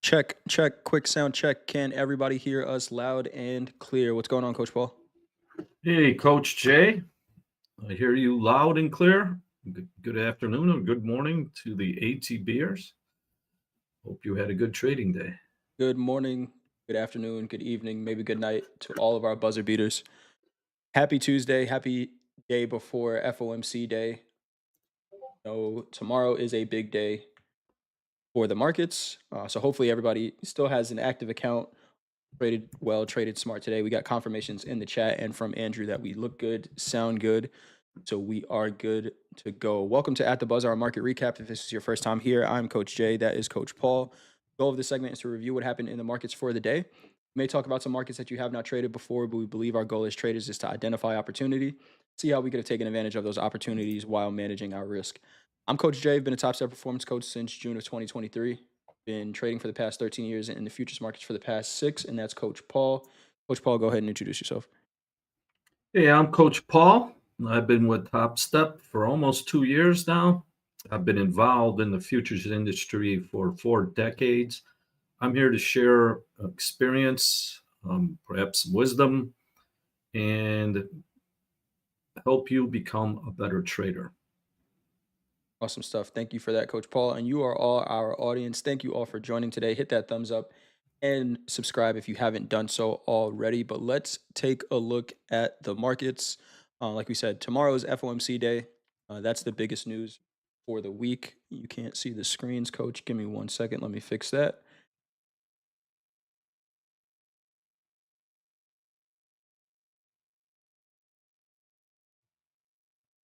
Check, check, quick sound check. Can everybody hear us loud and clear? What's going on, Coach Paul? Hey, Coach Jay, I hear you loud and clear. Good afternoon or good morning to the ATBers. Hope you had a good trading day. Good morning, good afternoon, good evening, maybe good night to all of our buzzer beaters. Happy Tuesday, happy day before FOMC day. So tomorrow is a big day for the markets. So hopefully everybody still has an active account, traded well, traded smart today. We got confirmations in the chat and from Andrew that we look good, sound good. So we are good to go. Welcome to At the Buzz, our market recap. If this is your first time here, I'm Coach Jay. That is Coach Paul. Goal of this segment is to review what happened in the markets for the day. We may talk about some markets that you have not traded before, but we believe our goal as traders is to identify opportunity, see how we could have taken advantage of those opportunities while managing our risk. I'm Coach Jay. I've been a Topstep performance coach since June of 2023. Been trading for the past 13 years and in the futures markets for the past 6, and that's Coach Paul. Coach Paul, go ahead and introduce yourself. Hey, I'm Coach Paul. I've been with Topstep for almost 2 years now. I've been involved in the futures industry for 4 decades. I'm here to share experience, perhaps wisdom, and help you become a better trader. Awesome stuff. Thank you for that, Coach Paul. And you are all our audience. Thank you all for joining today. Hit that thumbs up and subscribe if you haven't done so already. But let's take a look at the markets. Like we said, tomorrow is FOMC day. That's the biggest news for the week. You can't see the screens, Coach. Give me 1 second. Let me fix that.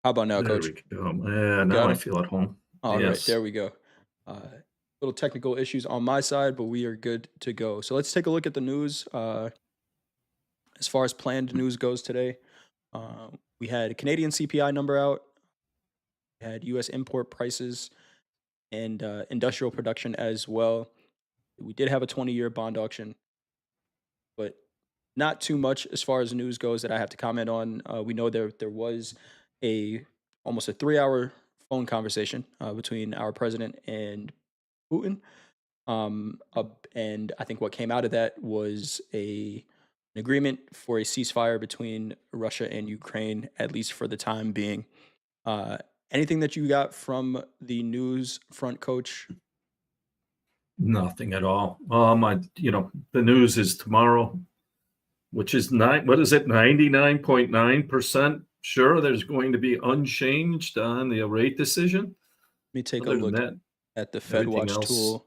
How about now, There Coach? we go. Yeah, You now got I them? feel at home. All right, Yes. there we go. Little technical issues on my side, but we are good to go. So let's take a look at the news. As far as planned news goes today, we had a Canadian CPI number out, we had U.S. import prices, and industrial production as well. We did have a 20-year bond auction, but not too much as far as news goes that I have to comment on. We know there was a almost a 3-hour phone conversation between our president and Putin. And I think what came out of that was an agreement for a ceasefire between Russia and Ukraine, at least for the time being. Uh, Anything that you got from the news front, Coach? Nothing at all. The news is tomorrow, which is what is it, 99.9% sure there's going to be unchanged on the rate decision. Let me take a Other than look that, at the Fed everything Watch else, tool.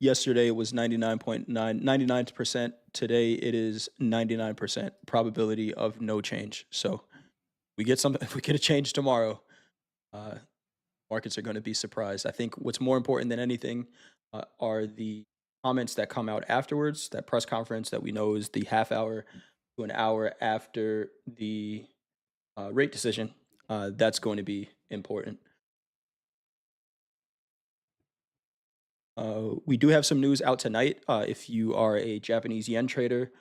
Yesterday it was 99.99%. Today it is 99% probability of no change. So we get something, if we get a change tomorrow, uh, markets are going to be surprised. I think what's more important than anything are the comments that come out afterwards, that press conference that we know is the half hour to an hour after the rate decision. That's going to be important. We do have some news out tonight. If you are a Japanese yen trader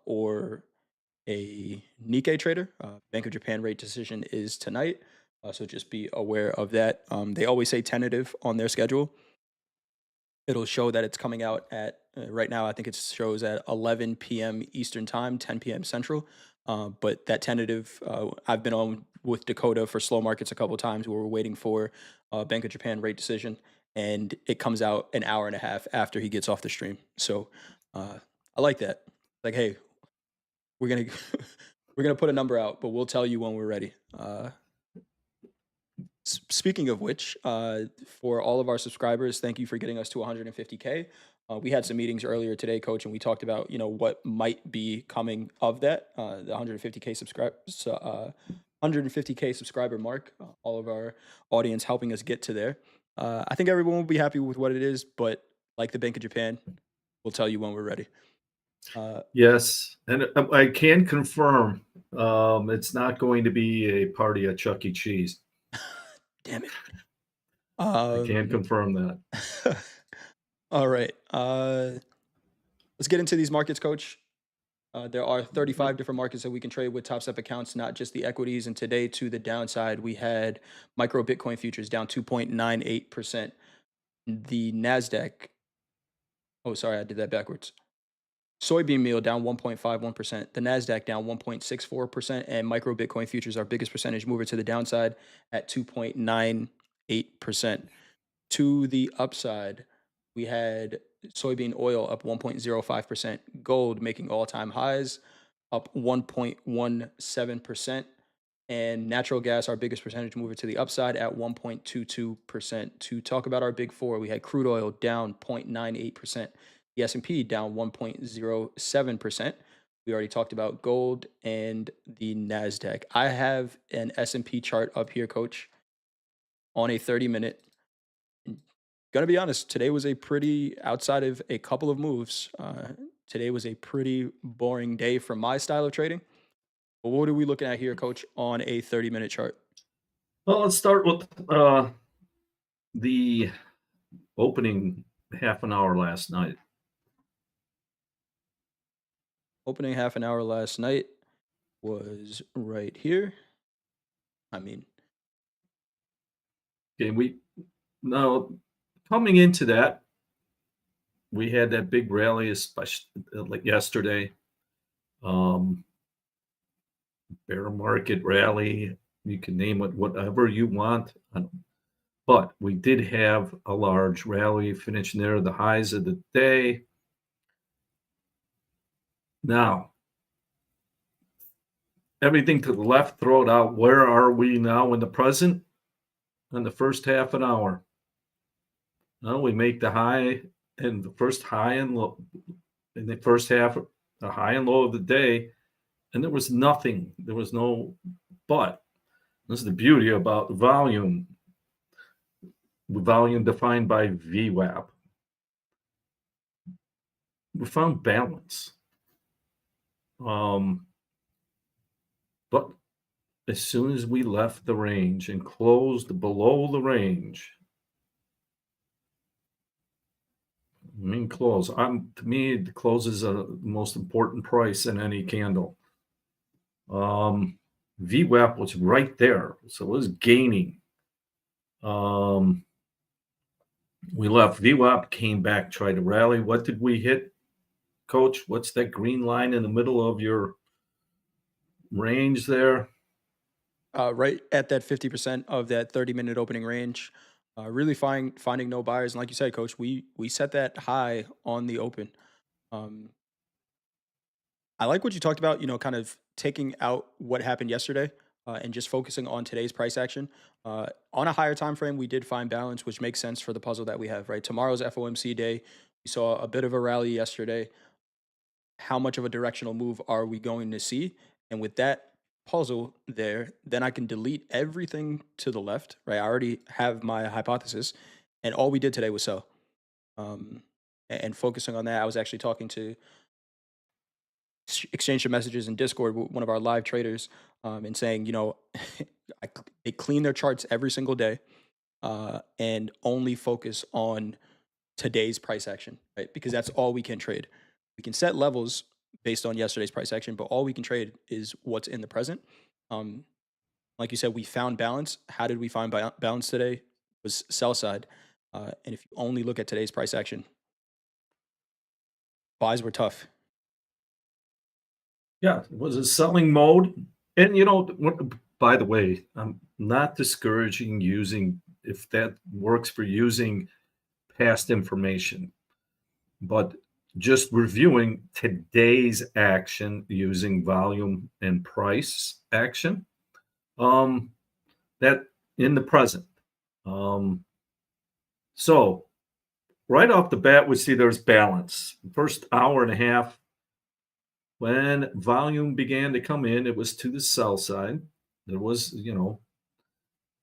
or a Nikkei trader, Bank of Japan rate decision is tonight. So just be aware of that. They always say tentative on their schedule. It'll show that it's coming out at right now. I think it shows at 11 p.m. Eastern time, 10 p.m. Central. But that tentative, I've been on with Dakota for slow markets a couple of times where we're waiting for Bank of Japan rate decision, and it comes out an hour and a half after he gets off the stream. So I like that. Like, hey, we're gonna we're gonna put a number out, but we'll tell you when we're ready. Speaking of which, for all of our subscribers, thank you for getting us to 150K. We had some meetings earlier today, Coach, and we talked about what might be coming of that the 150K subscriber mark. All of our audience helping us get to there. I think everyone will be happy with what it is, but like the Bank of Japan, we'll tell you when we're ready. yes. And I can confirm it's not going to be a party at Chuck E. Cheese. Damn it. I can Um, confirm that. all right. Let's get into these markets, Coach. There are 35 different markets that we can trade with Top Step accounts, not just the equities. And today, to the downside, we had micro Bitcoin futures down 2.98%. The NASDAQ, oh, sorry, I did that backwards. Soybean meal down 1.51%, the NASDAQ down 1.64%, and micro Bitcoin futures, our biggest percentage mover to the downside at 2.98%. To the upside, we had soybean oil up 1.05%, gold making all time highs up 1.17%, and natural gas, our biggest percentage mover to the upside at 1.22%. To talk about our big four, we had crude oil down 0.98%, the S&P down 1.07%. We already talked about gold and the NASDAQ. I have an S&P chart up here, Coach, on a 30-minute. Gonna be honest, today was a pretty, outside of a couple of moves, today was a pretty boring day for my style of trading. But what are we looking at here, Coach, on a 30-minute chart? Well, let's start with the opening half an hour last night. Opening half an hour last night was right here. I mean, Okay, now coming into that, we had that big rally, especially like yesterday. Bear market rally, you can name it whatever you want. But we did have a large rally finish near the highs of the day. Now, everything to the left, throw it out. Where are we now in the present? In the first half an hour. Well, we make the high and the first high and low in the first half, the high and low of the day, and there was nothing. There was no but. This is the beauty about volume. Volume defined by VWAP. We found balance. But as soon as we left the range and closed below the range, close. To me, the close is the most important price in any candle. VWAP was right there, so it was gaining. We left VWAP, came back, tried to rally. What did we hit, Coach? What's that green line in the middle of your range there? right at that 50% of that 30-minute opening range. Really finding no buyers. And like you said, Coach, we set that high on the open. I like what you talked about, kind of taking out what happened yesterday and just focusing on today's price action. On a higher time frame, we did find balance, which makes sense for the puzzle that we have, right? Tomorrow's FOMC day. We saw a bit of a rally yesterday. How much of a directional move are we going to see? And with that puzzle there, then I can delete everything to the left, right? I already have my hypothesis, and all we did today was sell. And focusing on that, I was actually talking to exchange of messages in Discord with one of our live traders, and saying, they clean their charts every single day, and only focus on today's price action, right? Because that's all we can trade. We can set levels based on yesterday's price action, but all we can trade is what's in the present. Like you said, we found balance. How did we find balance today? It was sell side. And if you only look at today's price action, buys were tough. Yeah, it was a selling mode. And, by the way, I'm not discouraging using, if that works for using past information, but just reviewing today's action using volume and price action, that in the present. So right off the bat, we see there's balance. First hour and a half, when volume began to come in, it was to the sell side. There was,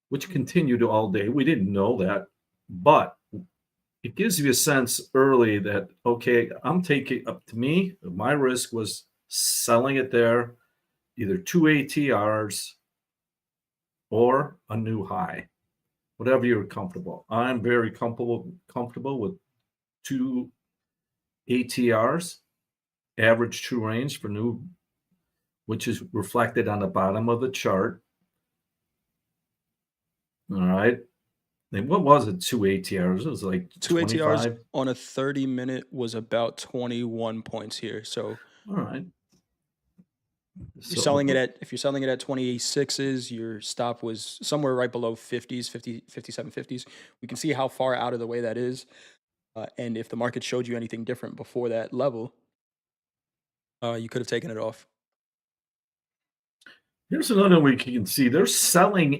which continued all day. We didn't know that, but it gives you a sense early that, okay, I'm taking up to me, my risk was selling it there, either 2 ATRs or a new high, whatever you're comfortable. I'm very comfortable with 2 ATRs, average true range for new, which is reflected on the bottom of the chart. All right. And what was it? Two ATRs? It was like Two ATRs 25. on a 30-minute was about 21 points here. So All right. you're selling it So at if you're selling it at 26s, your stop was somewhere right below 50s, 50, 57, 50s. We can see how far out of the way that is. And if the market showed you anything different before that level, you could have taken it off. here's another we can see. They're selling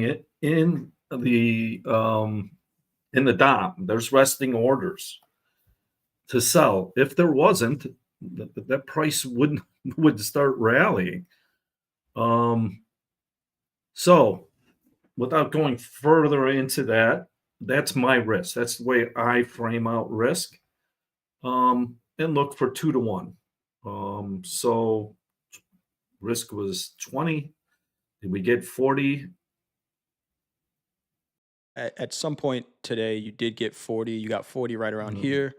it in the DOM. There's resting orders to sell. If there wasn't, that price would start rallying. Um, so without going further into that, that's my risk. That's the way I frame out risk. And look for 2 to 1. So risk was 20. Did we get 40? At some point today, you did get 40. You got 40 right around Mm, here.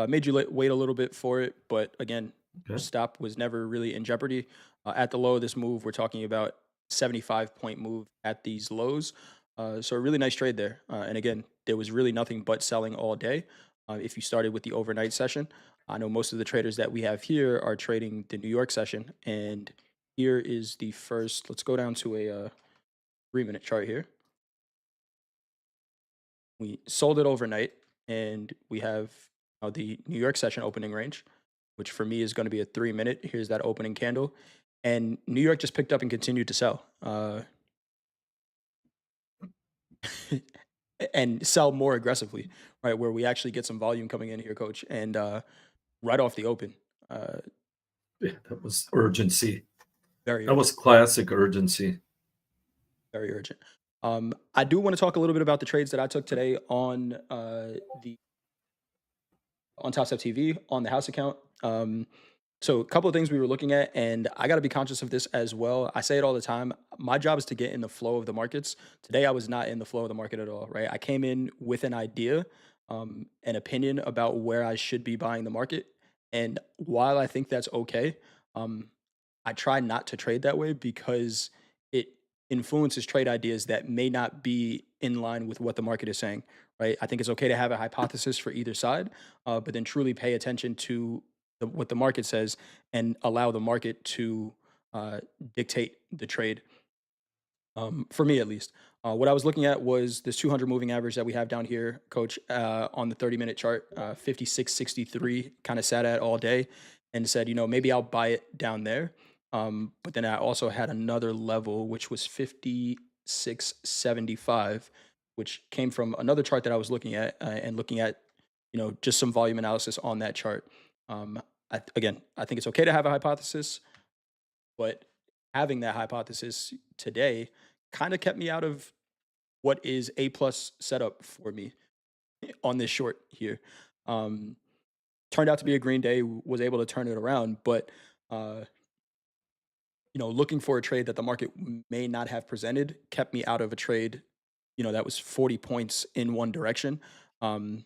Made you wait a little bit for it, but again, your okay. stop was never really in jeopardy. At the low of this move, we're talking about 75-point move at these lows. So a really nice trade there. And again, there was really nothing but selling all day. If you started with the overnight session, I know most of the traders that we have here are trading the New York session. And here is the first. Let's go down to a 3-minute chart here. We sold it overnight, and we have the New York session opening range, which for me is going to be a 3-minute. Here's that opening candle, and New York just picked up and continued to sell, and sell more aggressively, right? Where we actually get some volume coming in here, Coach, and right off the open, uh, Yeah, that was urgency. very That was urgent, classic urgency. very urgent. I do want to talk a little bit about the trades that I took today the on Topstep TV on the house account. So a couple of things we were looking at, and I got to be conscious of this as well. I say it all the time. My job is to get in the flow of the markets. Today, I was not in the flow of the market at all. Right, I came in with an idea, an opinion about where I should be buying the market, and while I think that's okay, um, I try not to trade that way because it influences trade ideas that may not be in line with what the market is saying. Right, I think it's okay to have a hypothesis for either side, but then truly pay attention to what the market says and allow the market to uh, dictate the trade. For me, at least, what I was looking at was this 200 moving average that we have down here, Coach, on the 30-minute chart, 56.63, kind of sat at all day, and said, maybe I'll buy it down there. But then I also had another level, which was 56.75, which came from another chart that I was looking at and looking at, just some volume analysis on that chart. Um, again, I think it's okay to have a hypothesis, but having that hypothesis today kind of kept me out of what is a plus setup for me on this short here. Um, Turned out to be a green day, was able to turn it around, but uh, looking for a trade that the market may not have presented kept me out of a trade, that was 40 points in one direction, um,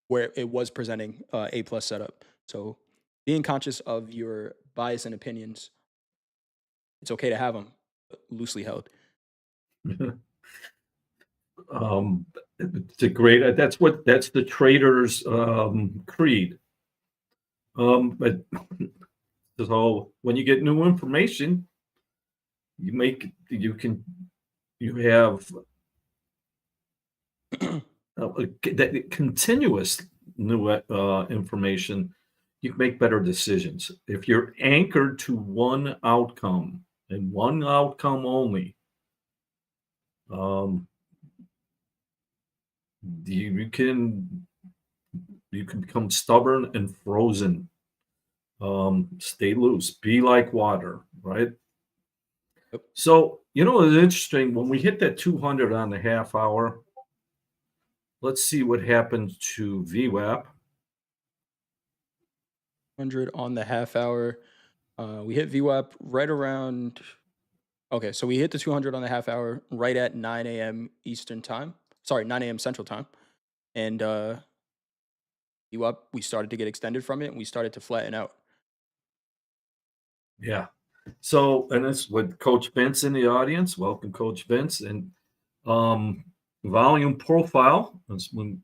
where it was presenting a plus setup. So being conscious of your bias and opinions, it's okay to have them loosely held. um, it's a great. That's the trader's creed. But so when you get new information, you have that continuous new information. You can make better decisions if you're anchored to one outcome and one outcome only. Um, you can become stubborn and frozen. Stay loose. Be like water, right? Yep. So it's interesting when we hit that 200 on the half hour. Let's see what happens to VWAP. 100 on the half hour. We hit VWAP right around. Okay, so we hit the 200 on the half hour right at 9 a.m. Eastern time. Sorry, 9 a.m. Central time. And VWAP, we started to get extended from it and we started to flatten out. Yeah. So, and that's with Coach Vince in the audience. Welcome, Coach Vince. And Um, volume profile is when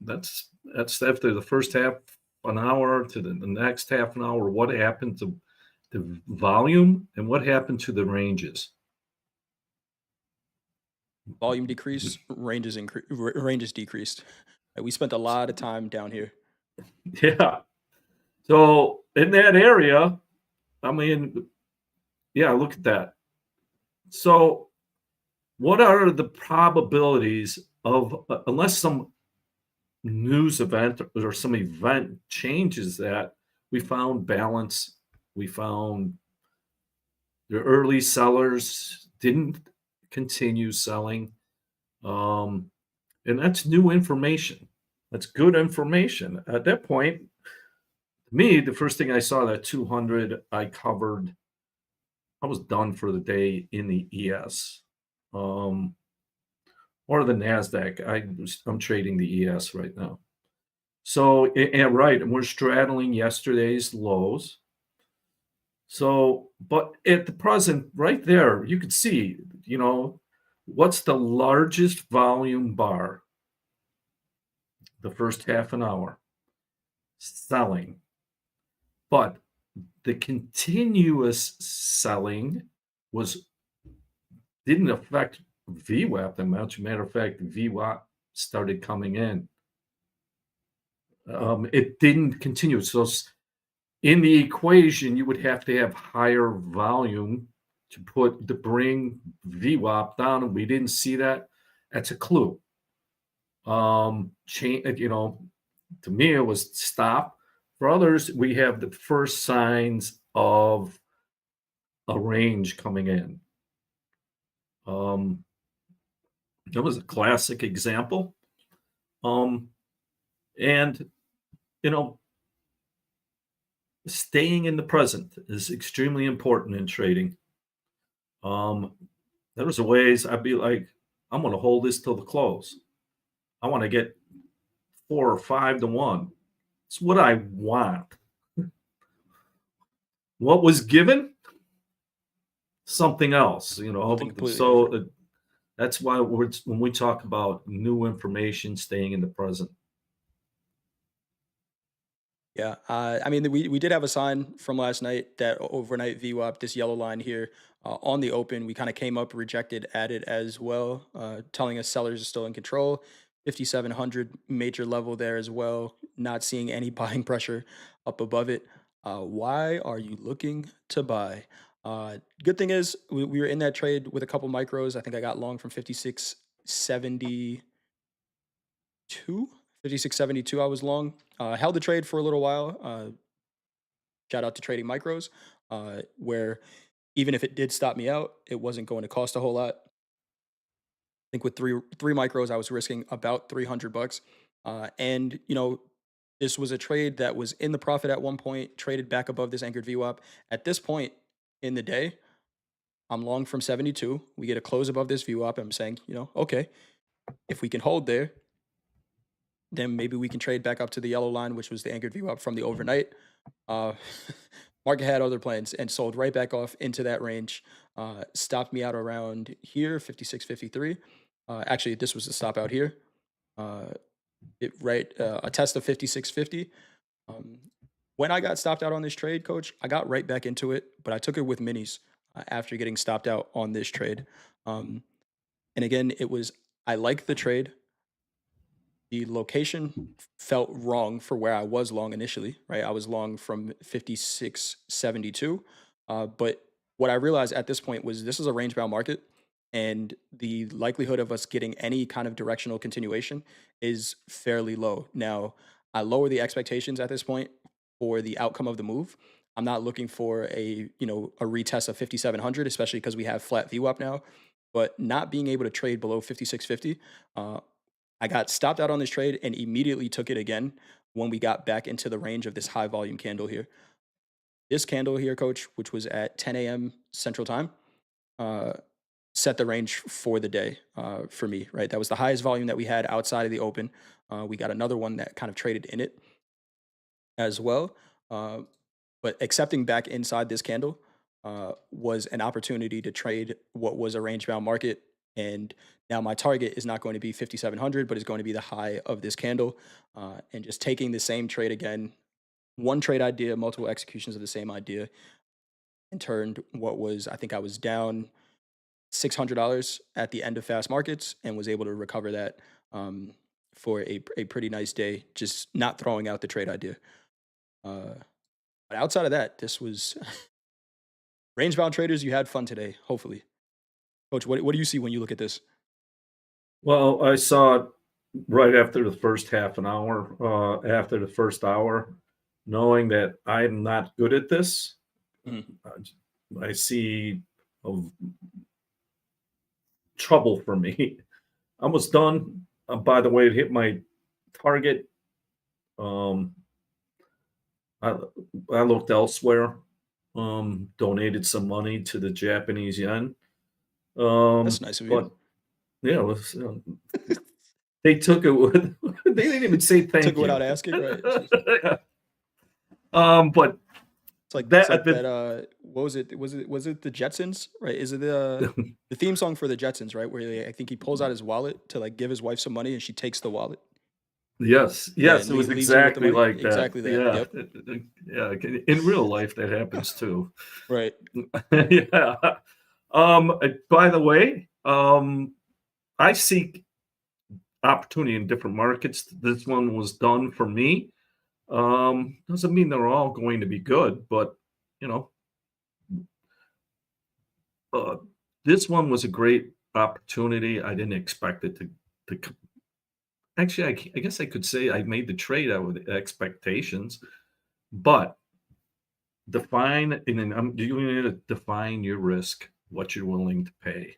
that's after the first half an hour to the next half an hour. What happened to the volume and what happened to the ranges? Volume decrease, ranges decreased. We spent a lot of time down here. Yeah. So in that area, I mean, yeah, look at that. So what are the probabilities of unless some news event or some event changes that we found balance, we found the early sellers didn't continue selling, um, and that's new information. That's good information. At that point, me, the first thing I saw that 200, I covered. I was done for the day in the ES, um, or the Nasdaq. I'm trading the ES right now. So, and right, and we're straddling yesterday's lows. So, but at the present, right there, you could see, what's the largest volume bar the first half an hour? Selling. But the continuous selling was didn't affect VWAP that much. Matter of fact, VWAP started coming in. It didn't continue. So in the equation, you would have to have higher volume to bring VWAP down, and we didn't see that. That's a clue. To me, it was stop. For others, we have the first signs of a range coming in. That was a classic example. Um, and you know, staying in the present is extremely important in trading. Um, there was a ways I'd be like, I'm going to hold this till the close. I want to get 4 or 5 to 1. It's what I want. What was given? Something else, Something completely So different. that's why when we talk about new information, staying in the present. Yeah, I mean, we did have a sign from last night that overnight VWAP, this yellow line here on the open, we kind of came up, rejected, added as well, telling us sellers are still in control. 5,700 major level there as well. Not seeing any buying pressure up above it. Why are you looking to buy? Good thing is we were in that trade with a couple micros. I think I got long from 56.70 two, 56.72. I was long. Held the trade for a little while. Shout out to trading micros, where even if it did stop me out, it wasn't going to cost a whole lot. I think with three micros, I was risking about 300 bucks. And this was a trade that was in the profit at one point, traded back above this anchored VWAP. At this point in the day, I'm long from 72. We get a close above this VWAP. I'm saying, okay, if we can hold there, then maybe we can trade back up to the yellow line, which was the anchored VWAP from the overnight. Uh, market had other plans and sold right back off into that range. Stopped me out around here, 56.53. Actually, this was the stop out here. Uh, a test of 56.50. Um, when I got stopped out on this trade, coach, I got right back into it, but I took it with minis after getting stopped out on this trade. Um, and again, I like the trade. The location felt wrong for where I was long initially, right? I was long from 56.72. But what I realized at this point was this is a range bound market, and the likelihood of us getting any kind of directional continuation is fairly low. Now, I lower the expectations at this point for the outcome of the move. I'm not looking for a retest of 5,700, especially because we have flat VWAP now. But not being able to trade below 56.50, I got stopped out on this trade and immediately took it again when we got back into the range of this high volume candle here. This candle here, coach, which was at 10 a.m. Central Time, uh, set the range for the day for me, right? That was the highest volume that we had outside of the open. We got another one that kind of traded in it as well. Uh, but accepting back inside this candle was an opportunity to trade what was a range bound market And now my target is not going to be 5,700, but it's going to be the high of this candle. And just taking the same trade again, one trade idea, multiple executions of the same idea, and turned what was, I think I was down $600 at the end of fast markets and was able to recover that um, for a pretty nice day, just not throwing out the trade idea. Uh, but outside of that, this was range bound traders. You had fun today, hopefully. Coach, what do you see when you look at this? Well, I saw it right after the first half an hour, after the first hour, knowing that I'm not good at this. Mhm. I see of trouble for me. I was done. By the way, it hit my target. Um, I, I looked elsewhere. Donated some money to the Japanese yen. That's nice of you. But yeah, they took it. They didn't even say Took thank it without you. asking, right? Jeez. But It's that like the that. What was it? Was it the Jetsons? Right? Is it the theme song for the Jetsons? Right? Where I think he pulls out his wallet to like give his wife some money, and she takes the wallet. yes, Yeah, yes, and it was leaves him with the exactly money. like that. Exactly that. Yeah, Yep. yeah. In real life, that happens too. Right. Yeah. By the way, I seek opportunity in different markets. This one was done for me. Doesn't mean they're all going to be good, but you know, uh, this one was a great opportunity. I didn't expect it to actually. I guess I could say I made the trade out with expectations, but define and then you need to define your risk, what you're willing to pay.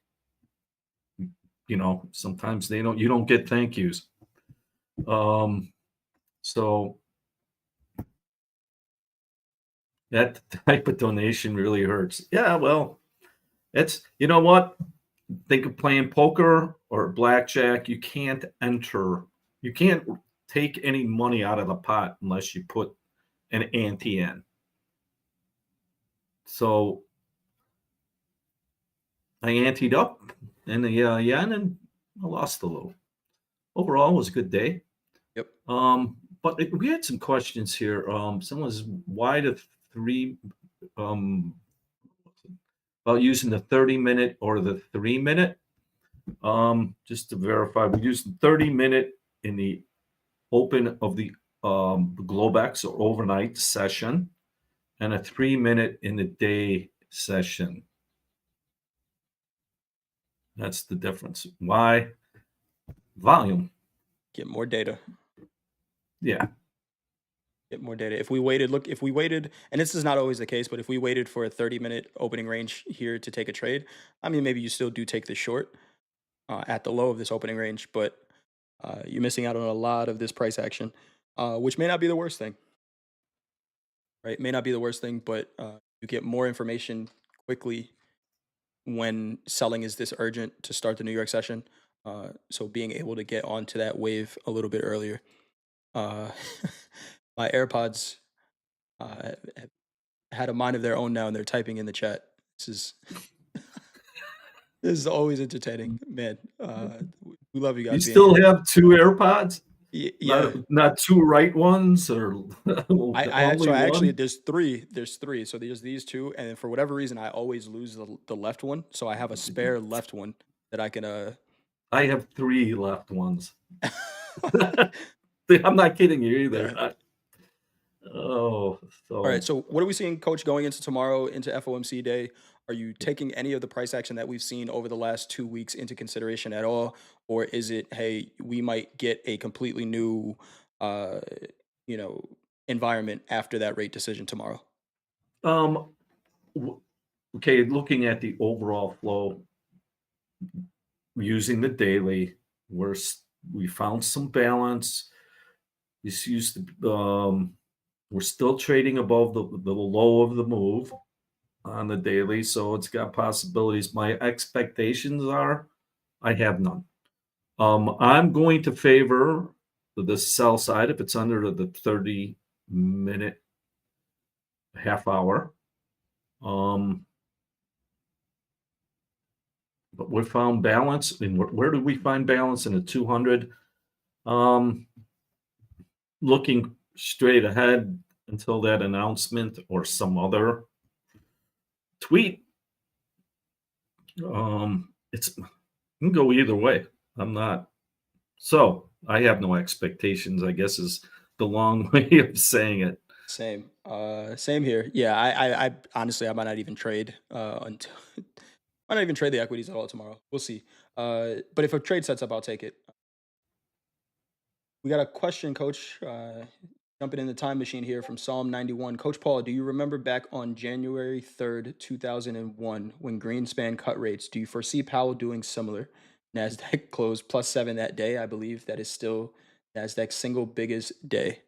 Sometimes you don't get thank yous. Um, so that type of donation really hurts. Yeah, well, it's you know what? Think of playing poker or blackjack. You can't take any money out of the pot unless you put an ante in. So I anteed up and yen and I lost a little. Overall, it was a good day. Yep. We had some questions here. Someone's why the three um, about using the 30-minute or the 3-minute. Just to verify, we used the 30-minute in the open of the Globex or overnight session, and a 3-minute in the day session. That's the difference. Why? Volume. Get more data. Yeah. Get more data. If we waited, and this is not always the case, but if we waited for a 30-minute opening range here to take a trade, I mean, maybe you still do take the short at the low of this opening range, but you're missing out on a lot of this price action, which may not be the worst thing, right? May not be the worst thing, but you get more information quickly when selling is this urgent to start the New York session. So being able to get onto that wave a little bit earlier. Uh, my AirPods have had a mind of their own now, and they're typing in the chat. This is this is always entertaining, man. We love you You guys being still here. have two AirPods? Yeah, Not two right ones or so only I actually one? there's three. There's three. So there's these two, and then for whatever reason, I always lose the left one. So I have a spare left one that I can I have three left ones. I'm not kidding you either. Yeah. Oh, All right. so So what are we seeing, Coach, going into tomorrow into FOMC day? Are you taking any of the price action that we've seen over the last 2 weeks into consideration at all, or is it, hey, we might get a completely new, uh, you know, environment after that rate decision tomorrow? um, w- okay. Looking at the overall flow, using the daily, we found some balance. This used to, we're still trading above the low of the move on the daily, so it's got possibilities. My expectations are, I have none. I'm going to favor the sell side if it's under the 30-minute half hour. Um, but we found balance. And where did we find balance? In the 200? Looking straight ahead until that announcement or some other tweet, it can go either way. I'm not. So I have no expectations, I guess, is the long way of saying it. Same. Same here. Yeah, I honestly I might not even trade until might not even trade the equities at all tomorrow. We'll see. But if a trade sets up, I'll take it. We got a question, Coach. Jumping in the time machine here from Psalm 91. Coach Paul, do you remember back on January 3rd, 2001, when Greenspan cut rates? Do you foresee Powell doing similar? NASDAQ closed +7 that day. I believe that is still NASDAQ's single biggest day.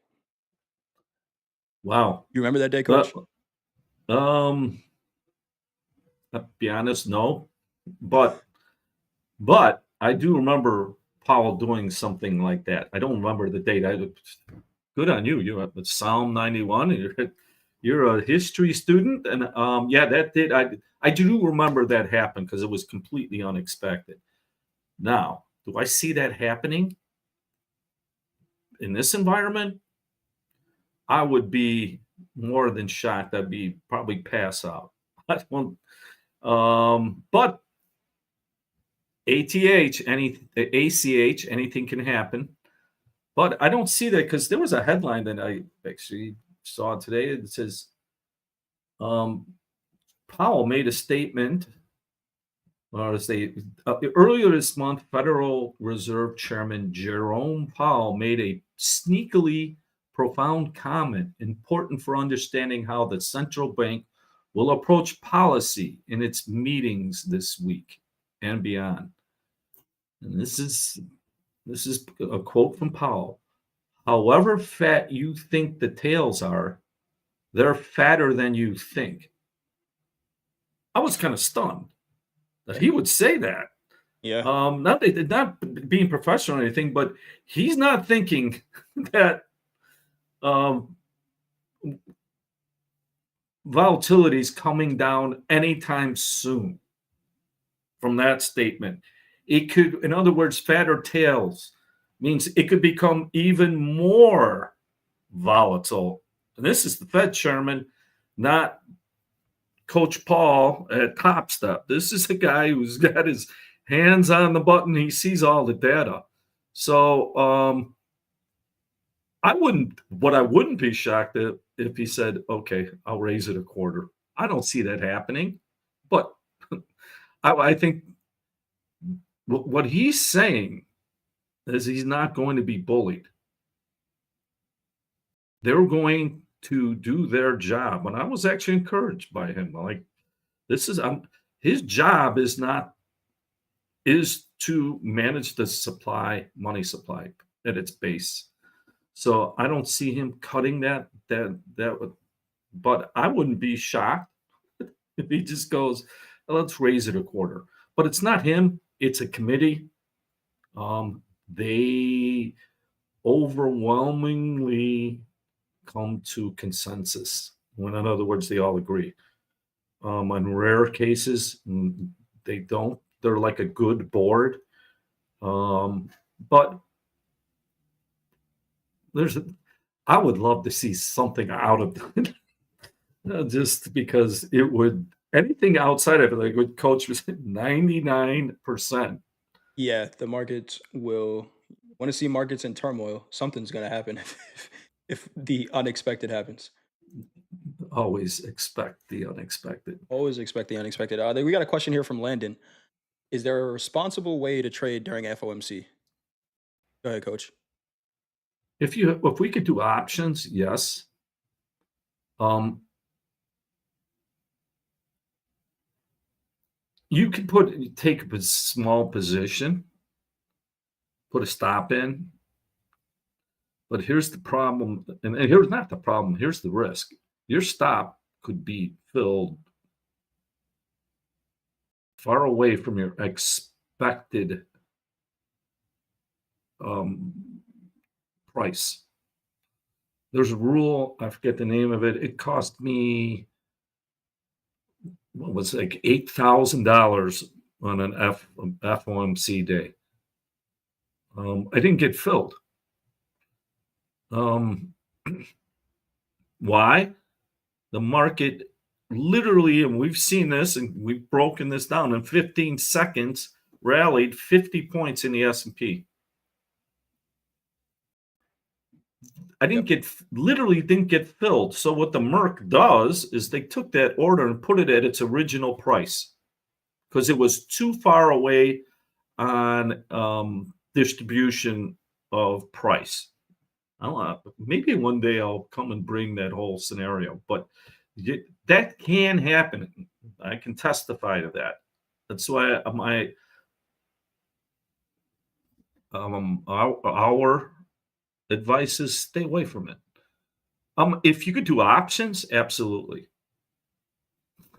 Wow. You remember that day, But Coach? I'll be honest, no. But I do remember Powell doing something like that. I don't remember the date. Good on you. You're at Psalm 91. You're a history student, and yeah, that did. I do remember that happened because it was completely unexpected. Now, do I see that happening in this environment? I would be more than shocked. I'd be probably pass out. I don't. But ACH, anything can happen. But I don't see that because there was a headline that I actually saw today that says Powell made a statement, or earlier this month, Federal Reserve Chairman Jerome Powell made a sneakily profound comment important for understanding how the central bank will approach policy in its meetings this week and beyond. And this is a quote from Powell. However fat you think the tails are, they're fatter than you think. I was kind of stunned that he would say that. Yeah. Not being professional or anything, but he's not thinking that volatility is coming down anytime soon from that statement. It could, in other words, fatter tails means it could become even more volatile. And this is the Fed chairman, not Coach Paul at Topstep. This is a guy who's got his hands on the button. He sees all the data. So I wouldn't be shocked if he said, okay, I'll raise it a quarter. I don't see that happening. But I think what he's saying is he's not going to be bullied. They're going to do their job. And I was actually encouraged by him. Like, this is his job is to manage the money supply at its base. So I don't see him cutting that but I wouldn't be shocked if he just goes, let's raise it a quarter. But it's not him, it's a committee. They overwhelmingly come to consensus. When, in other words, they all agree. On rare cases, they don't. They're like a good board. But I would love to see something out of it. Just because it would, anything outside of it, like what Coach was 99%. Yeah, the markets will want to see markets in turmoil. Something's going to happen if the unexpected happens. Always expect the unexpected. Always expect the unexpected. We got a question here from Landon. Is there a responsible way to trade during FOMC? Go ahead, Coach. If we could do options, yes. You could take a small position, put a stop in. But here's the problem, and here's not the problem, here's the risk. Your stop could be filled far away from your expected price. There's a rule, I forget the name of it. It cost me, what was it, like $8,000 on an FOMC day. I didn't get filled. Um, why? The market literally, and we've seen this, and we've broken this down in 15 seconds, rallied 50 points in the S&P. I didn't Yep. get literally didn't get filled. So what the Merc does is they took that order and put it at its original price because it was too far away on distribution of price. I don't know. Maybe one day I'll come and bring that whole scenario, but that can happen. I can testify to that. That's why our advice is stay away from it. If you could do options, absolutely.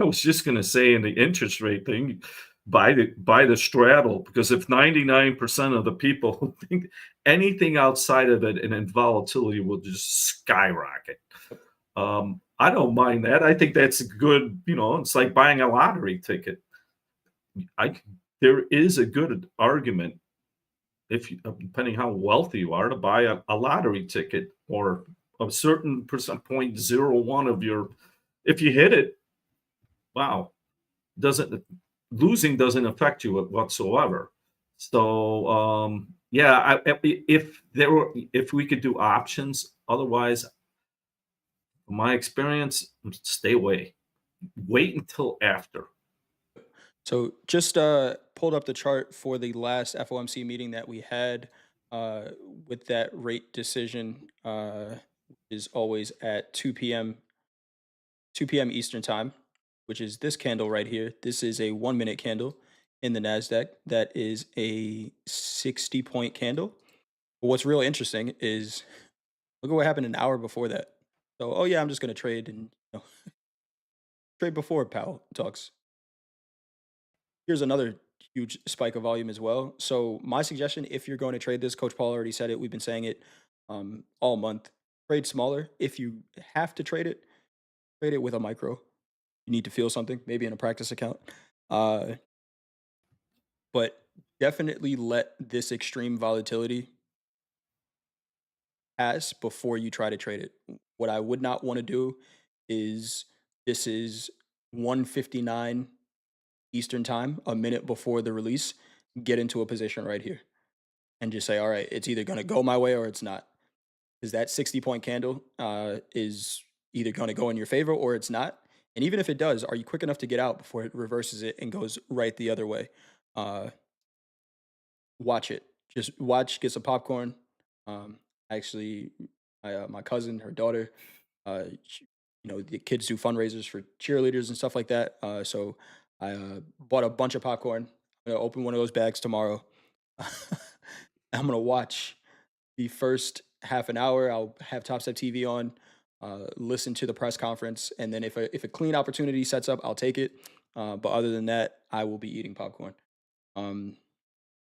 I was just going to say in the interest rate thing, buy the straddle because if 99% of the people think anything outside of it and then volatility will just skyrocket. I don't mind that. I think that's a good, it's like buying a lottery ticket. I There is a good argument if you, depending how wealthy you are to buy a lottery ticket or a certain percent 0.01 of your if you hit it, wow, doesn't losing doesn't affect you whatsoever. So yeah, if we could do options, otherwise, from my experience, stay away. Wait until after. So just pulled up the chart for the last FOMC meeting that we had uh, with that rate decision is always at 2 p.m. Eastern time, which is this candle right here. This is a 1 minute candle in the Nasdaq. That is a 60 point candle. But what's real interesting is look at what happened an hour before that. So, oh yeah, I'm just gonna trade and trade before Powell talks. Here's another huge spike of volume as well. So my suggestion, if you're going to trade this, Coach Paul already said it. We've been saying it all month. Trade smaller. If you have to trade it with a micro. You need to feel something, maybe in a practice account. Uh, but definitely let this extreme volatility pass before you try to trade it. What I would not want to do is this is 1:59 Eastern time, a minute before the release, get into a position right here and just say, all right, it's either going to go my way or it's not. Because that 60 point candle is either going to go in your favor or it's not. And even if it does, are you quick enough to get out before it reverses it and goes right the other way? Uh, Watch it. Just watch, get some popcorn. Um, actually, my cousin, her daughter, the kids do fundraisers for cheerleaders and stuff like that. So I bought a bunch of popcorn. I'm gonna open one of those bags tomorrow. I'm gonna watch the first half an hour. I'll have Topstep TV on, listen to the press conference, and then if a clean opportunity sets up, I'll take it. But other than that, I will be eating popcorn. Um,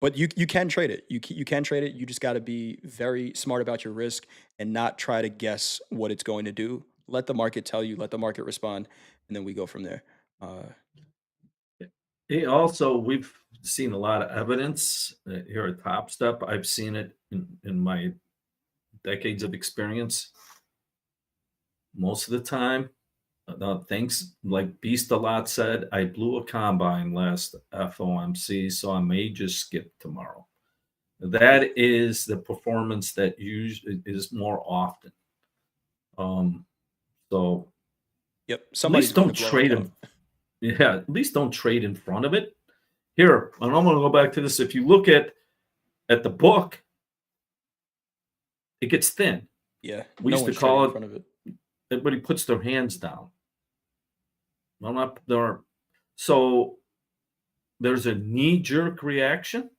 but you can trade it. You can trade it. You just got to be very smart about your risk and not try to guess what it's going to do. Let the market tell you. Let the market respond, and then we go from there. Uh, Also, we've seen a lot of evidence here at Top Step. I've seen it in my decades of experience. Most of the time, things like Beast a lot said, I blew a combine last FOMC, so I may just skip tomorrow. That is the performance that usually is more often. So yep, at somebody's least going to don't blow it trade out. them. Yeah, at least don't trade in front of it. Here, and I'm going to go back to this. If you look at the book, it gets thin. Yeah, We no used to one's trading call in it front of it. everybody puts their hands down. I'm not there. So there's a knee-jerk reaction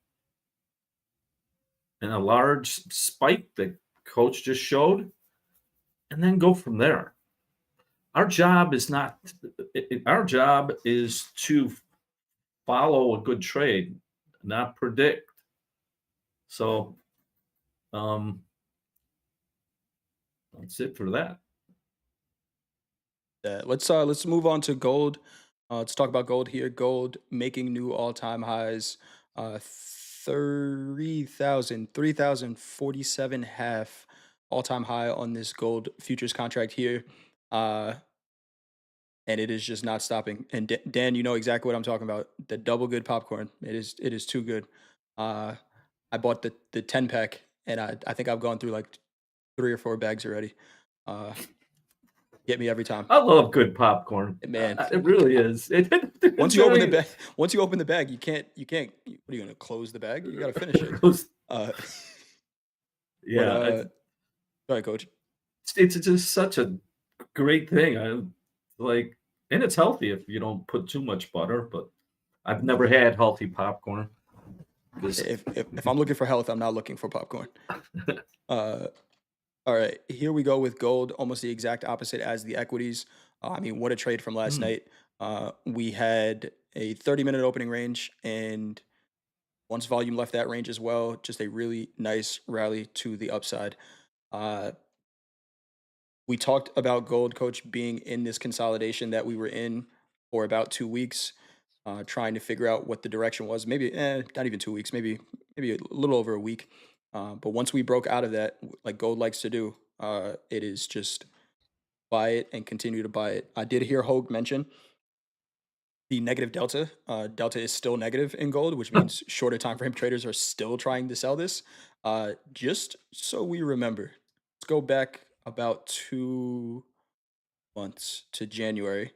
and a large spike that coach just showed, and then go from there. Our job is not. Our job is to follow a good trade, not predict. So um, that's it for that. Let's move on to gold. Let's talk about gold here. Gold making new all-time highs. 3,047 half all-time high on this gold futures contract here. Uh, and it is just not stopping. And Dan, you know exactly what I'm talking about. The double good popcorn. It is too good. Uh, I bought the 10 pack, and I think I've gone through like 3 or 4 bags already. Uh, get me every time, I love good popcorn. man. It really is. Once you open the bag, once you open the bag, you can't. What are you gonna close the bag? You got to finish it. Uh, but Yeah, go ahead, coach. it's just such a great thing. I like, and it's healthy if you don't put too much butter. But I've never had healthy popcorn because If I'm looking for health, I'm not looking for popcorn. Uh, all right, here we go with gold, almost the exact opposite as the equities. I mean, what a trade from last night. We had a 30-minute opening range, and once volume left that range as well, just a really nice rally to the upside. Uh, we talked about gold, coach, being in this consolidation that we were in for about 2 weeks, trying to figure out what the direction was. Maybe not even 2 weeks, maybe a little over a week. But once we broke out of that, like gold likes to do, it is just buy it and continue to buy it. I did hear Hogue mention the negative delta. Delta is still negative in gold, which means shorter time frame traders are still trying to sell this. Just so we remember, let's go back about 2 months to January,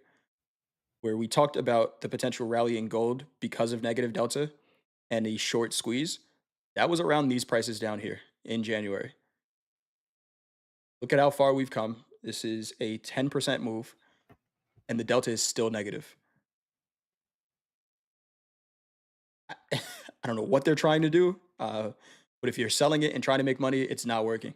where we talked about the potential rally in gold because of negative delta and a short squeeze. That was around these prices down here in January. Look at how far we've come. This is a 10% move, and the delta is still negative. I don't know what they're trying to do, but if you're selling it and trying to make money, it's not working.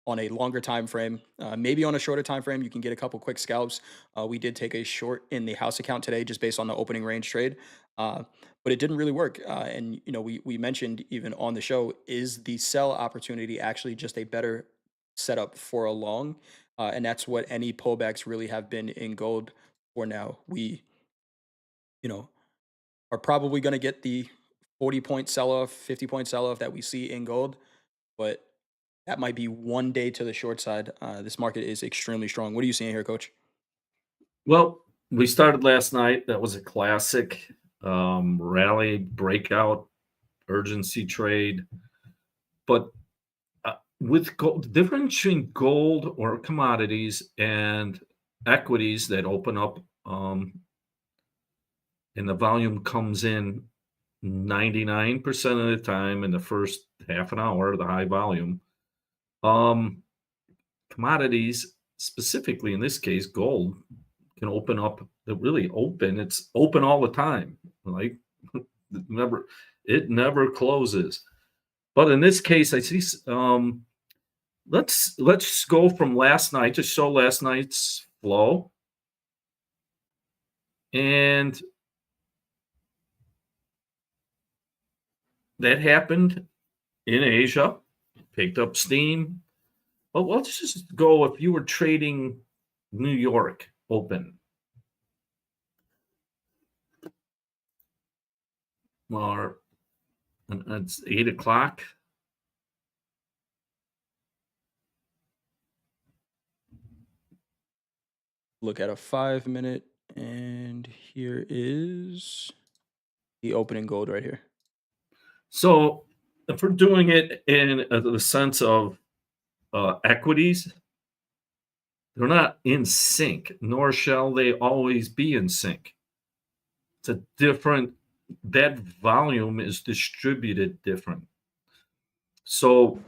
On a longer time frame, maybe on a shorter time frame, you can get a couple quick scalps. We did take a short in the house account today, just based on the opening range trade, but it didn't really work. And we mentioned even on the show, is the sell opportunity actually just a better setup for a long? And that's what any pullbacks really have been in gold for now. We, you know, are probably going to get the 40-point sell off, 50-point sell off that we see in gold, but that might be one day to the short side. This market is extremely strong. What are you seeing here, coach? well, we started last night. That was a classic rally breakout urgency trade. But with gold, the difference between gold or commodities and equities that open up and the volume comes in 99% of the time in the first half an hour, the high volume. Commodities, specifically in this case, gold, can open up. Really open. It's open all the time. Like never, it never closes. But in this case, I see. Let's go from last night to show last night's flow, and that happened in Asia, picked up steam. But let's just go if you were trading New York open, or it's 8 o'clock. Look at a 5 minute, and here is the opening gold right here. So if we're doing it in the sense of equities, they're not in sync, nor shall they always be in sync. It's a different, that volume is distributed different. So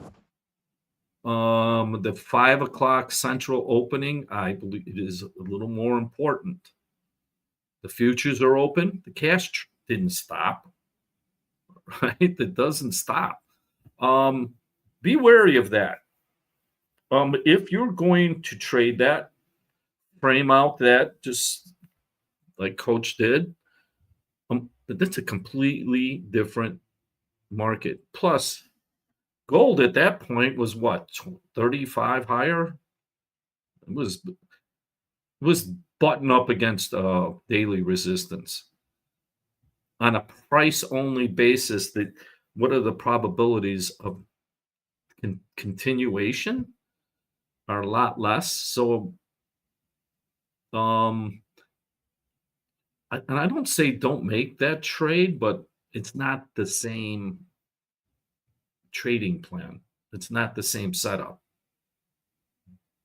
the 5 o'clock central opening, I believe it is a little more important. The futures are open. The cash didn't stop, right? It doesn't stop. Be wary of that. If you're going to trade that, frame out that just like Coach did. But that's a completely different market. Plus, gold at that point was what, 35 higher? It was was button up against daily resistance on a price only basis. That what are the probabilities of continuation are a lot less. So um and I don't say don't make that trade, but it's not the same trading plan. It's not the same setup.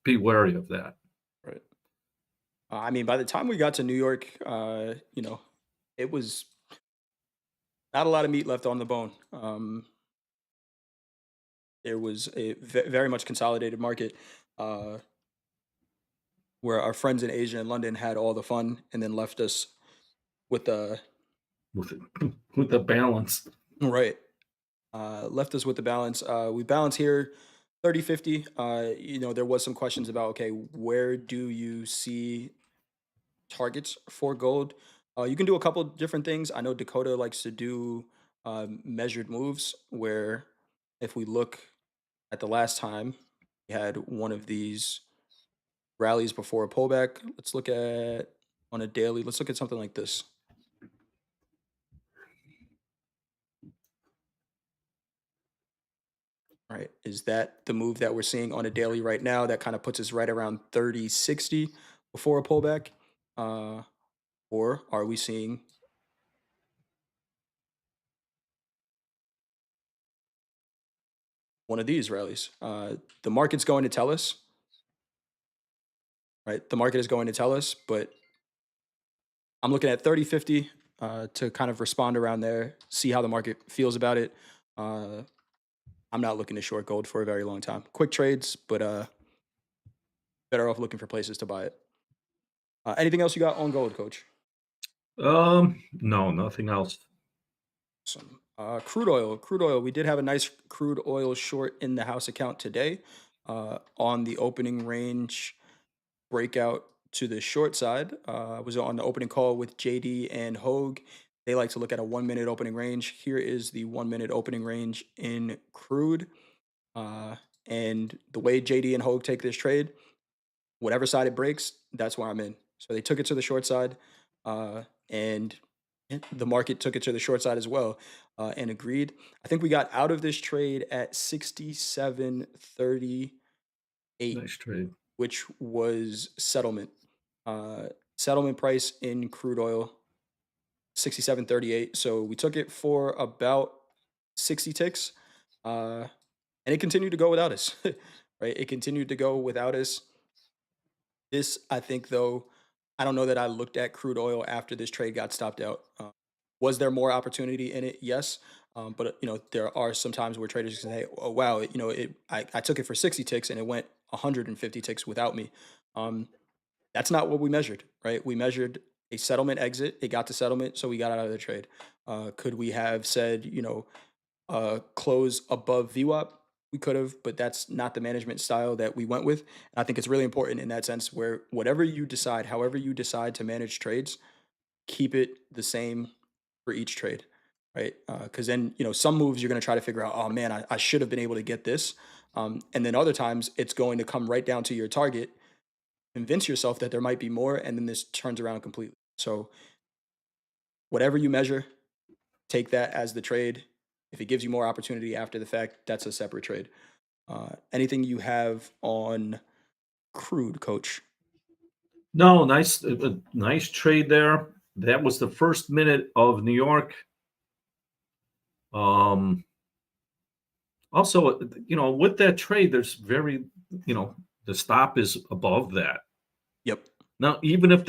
Be wary of that. Right. I mean, by the time we got to New York, it was not a lot of meat left on the bone. There was a very much consolidated market, uh, where our friends in Asia and London had all the fun and then left us with the with with the balance. right. Left us with the balance. We balance here 30-50. There was some questions about, okay, where do you see targets for gold? You can do a couple different things. I know Dakota likes to do measured moves where if we look at the last time we had one of these rallies before a pullback, let's look at on a daily, let's look at something like this. Right. Is that the move that we're seeing on a daily right now? That kind of puts us right around 30-60 before a pullback. Uh, or are we seeing one of these rallies? The market's going to tell us, right? The market is going to tell us, but I'm looking at 30-50 to kind of respond around there, see how the market feels about it. Uh, I'm not looking to short gold for a very long time. Quick trades, but better off looking for places to buy it. Anything else you got on gold, Coach? No, nothing else. Awesome. Crude oil. Crude oil. We did have a nice crude oil short in the house account today, on the opening range breakout to the short side. I was on the opening call with JD and Hoag. They like to look at a 1 minute opening range. Here is the 1 minute opening range in crude. Uh, and the way JD and Hoag take this trade, whatever side it breaks, that's where I'm in. So they took it to the short side, and the market took it to the short side as well, and agreed. I think we got out of this trade at 67.38, Nice trade. which was settlement. Uh, Settlement price in crude oil, 67.38. So we took it for about 60 ticks, and it continued to go without us. Right? It continued to go without us. This, I think, though, I don't know that I looked at crude oil after this trade got stopped out. Was there more opportunity in it? Yes. But there are some times where traders can say, "Oh wow, I took it for 60 ticks and it went 150 ticks without me." Um, that's not what we measured, right? We measured a settlement exit. It got to settlement, so we got out of the trade. Could we have said, close above VWAP? We could have, but that's not the management style that we went with. And I think it's really important in that sense where whatever you decide, however you decide to manage trades, keep it the same for each trade, right? Because then, some moves you're going to try to figure out, oh man, I should have been able to get this. And then other times it's going to come right down to your target, convince yourself that there might be more, and then this turns around completely. So whatever you measure, take that as the trade. If it gives you more opportunity after the fact, that's a separate trade. Anything you have on crude, Coach? No, nice, nice trade there. That was the first minute of New York. Also, with that trade, there's the stop is above that. Yep. Now, even if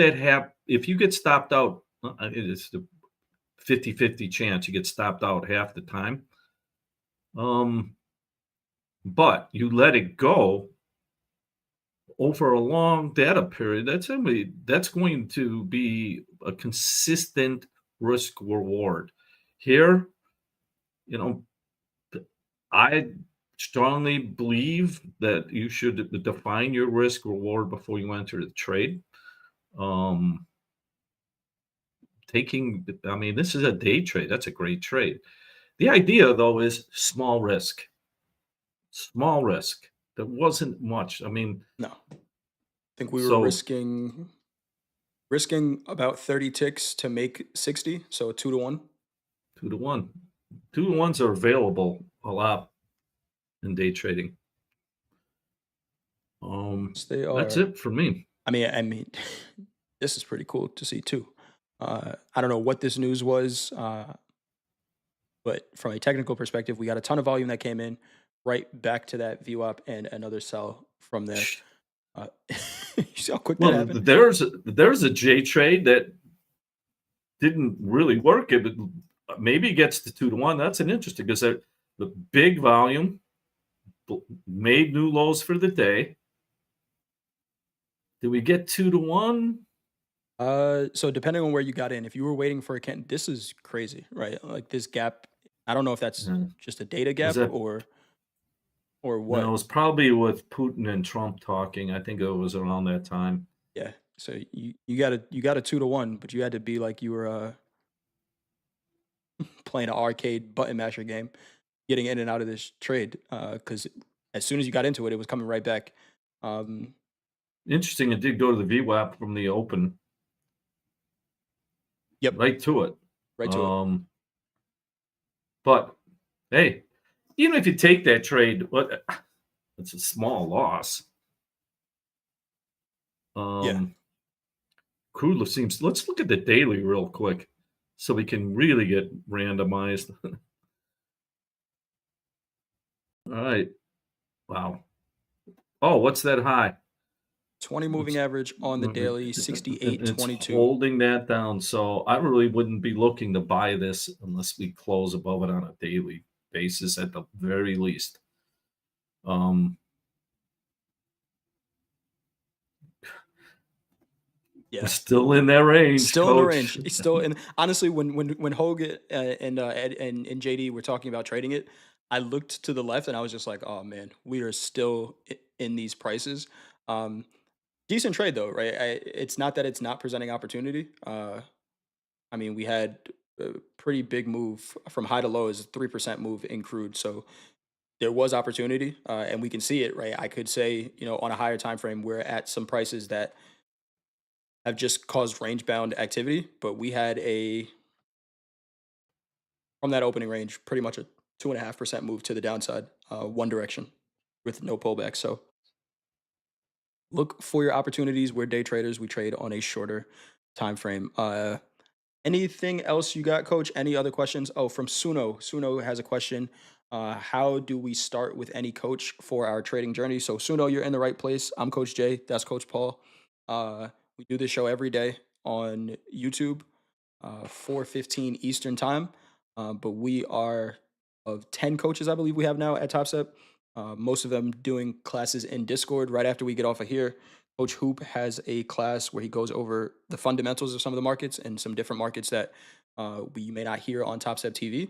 if you get stopped out, it's the 50-50 chance you get stopped out half the time. But you let it go over a long data period, that's going to be a consistent risk reward. Here, you know, I strongly believe that you should define your risk reward before you enter the trade. Um, I mean, this is a day trade. That's a great trade. The idea, though, is small risk. Small risk. There wasn't much. I mean, No. I think we were so risking risking about 30 ticks to make 60, so 2 to 1. 2 to 1. 2 to 1s are available a lot in day trading. Yes, they That's are. it for me. I mean, this is pretty cool to see too. I don't know what this news was, but from a technical perspective, we got a ton of volume that came in, right back to that VWAP and another sell from there. Uh, you see how quick that Well, happened? there's a J trade that didn't really work. It maybe gets to 2 to 1. That's an interesting because the big volume made new lows for the day. Did we get 2 to 1? So depending on where you got in, if you were waiting for a can, this is crazy, right? Like this gap, I don't know if that's Uh, just a data Was gap that or no? It what. was probably with Putin and Trump talking. I think it was around that time. Yeah. So you got a 2 to 1, but you had to be like you were playing an arcade button masher game, getting in and out of this trade. Because as soon as you got into it, it was coming right back. Um, Interesting. It did go to the VWAP from the open yep, right to it. right to it. Um, but hey, even if you take that trade, what it's a small loss. Yeah. Um, Crude seems. Let's look at the daily real quick, so we can really get randomized. All right. Wow. Oh, what's that high? 20 moving It's average on the daily, it's 68.22. holding that down. So I really wouldn't be looking to buy this unless we close above it on a daily basis at the very least. Um, Yeah. Still in that range, Still in the coach. range. It's still in. Honestly, when Hogan and Ed and JD were talking about trading it, I looked to the left and I was just like, oh man, we are still in these prices. Um, Decent trade though, right? It's not that it's not presenting opportunity. I mean, we had a pretty big move from high to low is a 3% move in crude, so there was opportunity, and we can see it, right? I could say, on a higher time frame, we're at some prices that have just caused range bound activity, but we had a from that opening range, pretty much a 2.5% move to the downside, one direction with no pullback. So look for your opportunities. We're day traders. We trade on a shorter time frame. Anything else you got, Coach? Any other questions? Oh, from Suno. Suno has a question. How do we start with any coach for our trading journey? So Suno, you're in the right place. I'm Coach Jay. That's Coach Paul. We do this show every day on YouTube, 4:15 Eastern time. But we are of 10 coaches, I believe we have now at Topstep. Most of them doing classes in Discord right after we get off of here. Coach Hoop has a class where he goes over the fundamentals of some of the markets and some different markets that we may not hear on Topstep TV.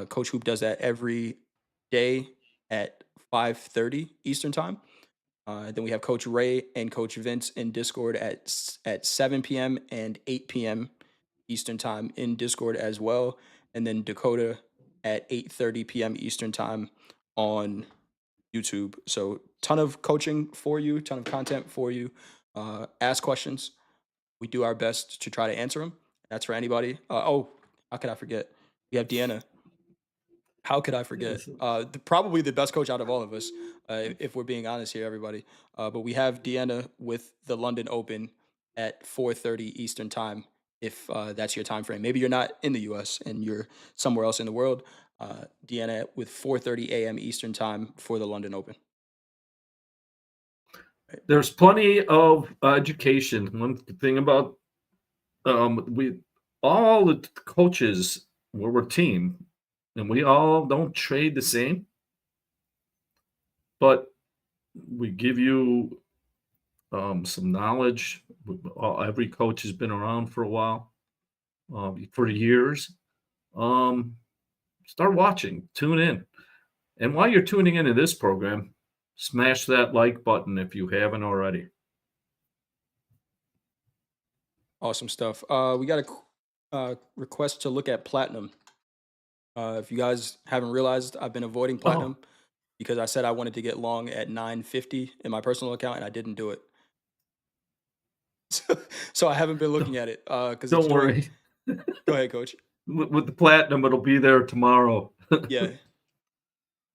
Coach Hoop does that every day at 5:30 Eastern time. Then we have Coach Ray and Coach Vince in Discord at 7 p.m. and 8 p.m. Eastern time in Discord as well. And then Dakota at 8:30 p.m. Eastern time on YouTube. So ton of coaching for you, ton of content for you. Ask questions. We do our best to try to answer them. That's for anybody. How could I forget? We have Deanna. How could I forget? Probably the best coach out of all of us, if we're being honest here, everybody. But we have Deanna with the London Open at 4:30 Eastern time. If that's your time frame, maybe you're not in the U.S. and you're somewhere else in the world. Deanna with 4:30 a.m. Eastern time for the London Open. Right. There's plenty of education. One thing about we all the coaches, we're a team, and we all don't trade the same, but we give you some knowledge. Every coach has been around for a while, for years. Um, Start watching, tune in, and while you're tuning into this program, smash that like button if you haven't already. Awesome stuff. We got a request to look at platinum. If you guys haven't realized, I've been avoiding Oh, platinum because I said I wanted to get long at 950 in my personal account and I didn't do it. So, so I haven't been looking at it because it's Don't doing. worry. Go ahead, coach. With the platinum, it'll be there tomorrow. Yeah.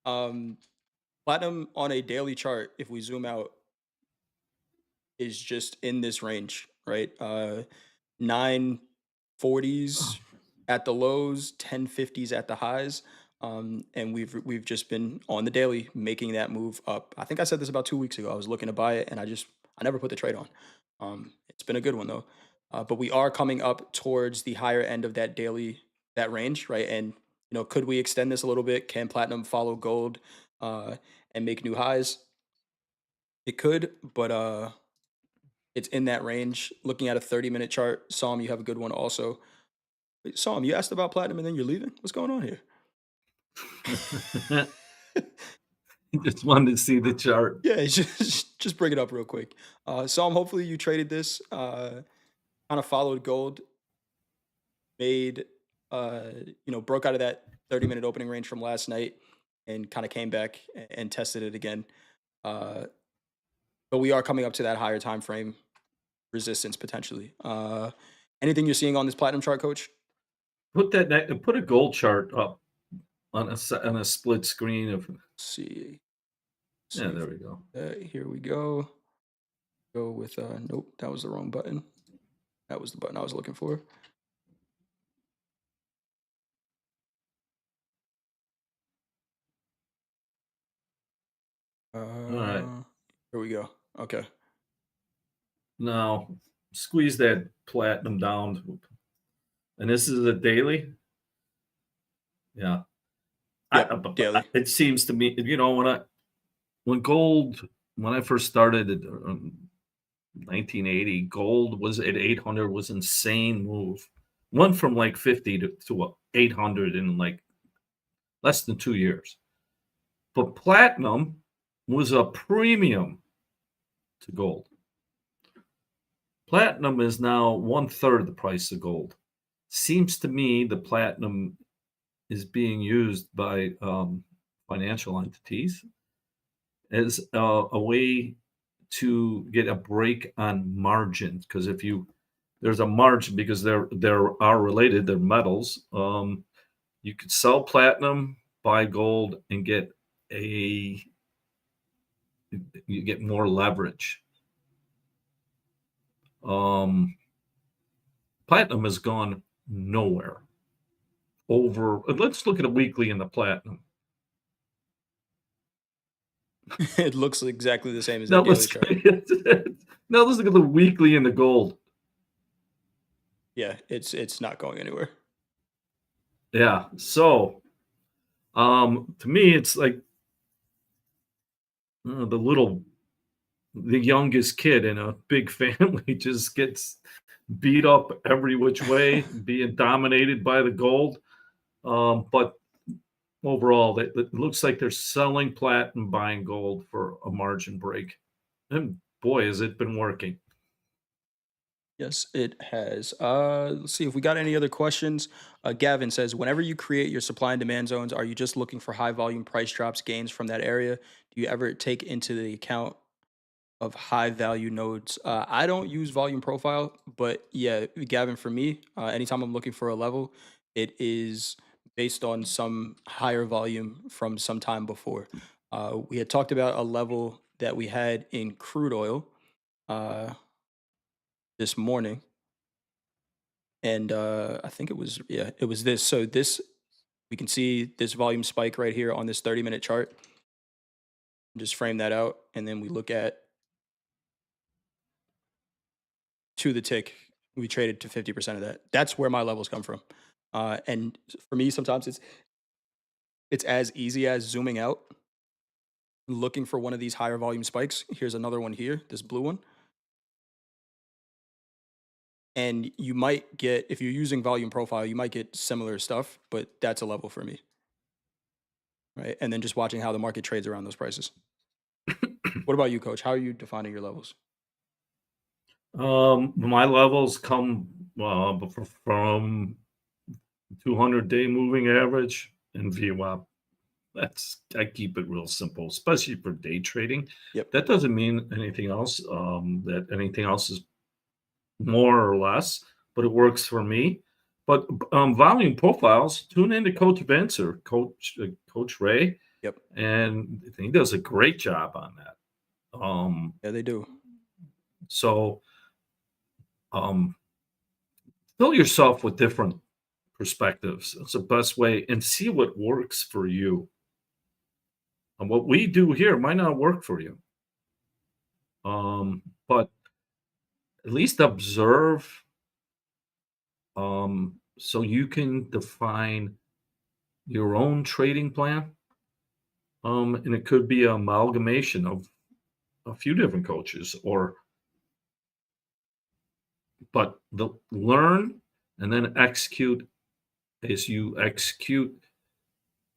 Um, Platinum on a daily chart, if we zoom out, is just in this range, right? 940s at the lows, 1050s at the highs. And we've just been on the daily making that move up. I think I said this about 2 weeks ago. I was looking to buy it and I never put the trade on. It's been a good one though. But we are coming up towards the higher end of that daily, that range, right? And could we extend this a little bit? Can platinum follow gold uh and make new highs? It could, but it's in that range. Looking at a 30-minute chart, Psalm, you have a good one also. Wait, Psalm, you asked about platinum and then you're leaving? What's going on here? Just wanted to see the chart. Yeah, just bring it up real quick. Psalm, hopefully you traded this, kind of followed gold, made, broke out of that 30-minute opening range from last night and kind of came back and tested it again. Uh, but we are coming up to that higher time frame resistance potentially. Anything you're seeing on this platinum chart, coach? Put a gold chart up on on a split screen of. See. Yeah, See there if we go. here we go. Go with nope, that was the wrong button. That was the button I was looking for. All right. Here we go. Okay. Now squeeze that platinum down. And this is a daily? Yeah. Yep, daily. It seems to me, when gold, when I first started in 1980, gold was at 800 was insane move. Went from like 50 to 800 in like less than 2 years. But platinum was a premium to gold. Platinum is now one third the price of gold. Seems to me the platinum is being used by financial entities as a way to get a break on margins. Because if you there's a margin because they're are related, they're metals. You could sell platinum, buy gold, and a you get more leverage. Um, Platinum has gone nowhere. Let's look at a weekly in the platinum. It looks exactly the same as Now that daily let's chart. now let's look at the weekly in the gold. Yeah, it's not going anywhere. Yeah. So to me, it's like the youngest kid in a big family just gets beat up every which way, being dominated by the gold. But overall, it looks like they're selling platinum, buying gold for a margin break. And boy, has it been working. Yes, it has. Let's see if we got any other questions. Gavin says, whenever you create your supply and demand zones, are you just looking for high volume price drops gains from that area? Do you ever take into the account of high value nodes? I don't use volume profile, but yeah, Gavin, for me, anytime I'm looking for a level, it is based on some higher volume from some time before. We had talked about a level that we had in crude oil this morning, and I think it was this. So this we can see this volume spike right here on this 30-minute chart. Just frame that out, and then we look at to the tick, we traded to 50% of that. That's where my levels come from. And for me, sometimes it's as easy as zooming out, looking for one of these higher volume spikes. Here's another one here, this blue one. And you might get, if you're using volume profile, you might get similar stuff, but that's a level for me. Right. And then just watching how the market trades around those prices. What about you, coach? How are you defining your levels? My levels come from 200-day moving average and VWAP. I keep it real simple, especially for day trading. Yep. That doesn't mean anything else. That anything else is more or less, but it works for me. But volume profiles, tune into Coach Vince or Coach Ray, Yep. and he does a great job on that. Um, Yeah, they do. so um, fill yourself with different perspectives. It's the best way, and see what works for you. And what we do here might not work for you, but at least observe, so you can define your own trading plan. And it could be an amalgamation of a few different coaches, or but the learn and then execute. As you execute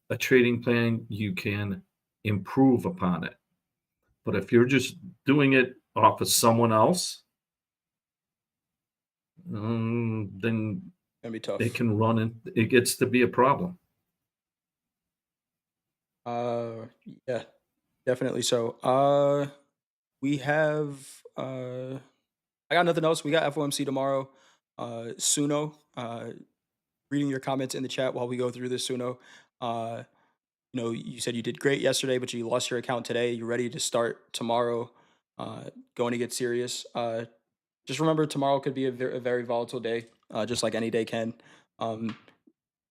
a trading plan, you can improve upon it. But if you're just doing it off of someone else, then Gonna be it tough. can run and it gets to be a problem. Yeah, definitely so. We have I got nothing else. We got FOMC tomorrow. Suno. Reading your comments in the chat while we go through this, Suno. Uh, you said you did great yesterday, but you lost your account today. You're ready to start tomorrow. Going to get serious. Just remember, tomorrow could be a very volatile day, just like any day can. Um,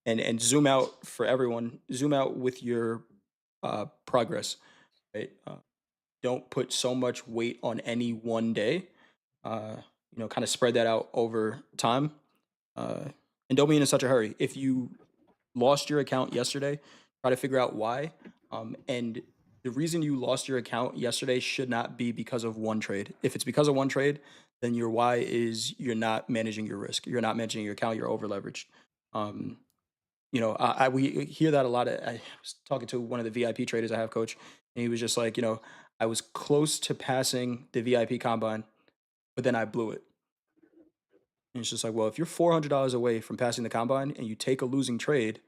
and zoom out for everyone. Zoom out with your progress. Right. Don't put so much weight on any one day. Uh, kind of spread that out over time. Uh, and don't be in such a hurry. If you lost your account yesterday, try to figure out why. And the reason you lost your account yesterday should not be because of one trade. If it's because of one trade, then your why is you're not managing your risk. You're not managing your account. You're over leveraged. Um, we hear that a lot. I was talking to one of the VIP traders I have, coach, and he was just like, I was close to passing the VIP combine, but then I blew it. And it's just like, well, if you're $400 away from passing the combine and you take a losing trade,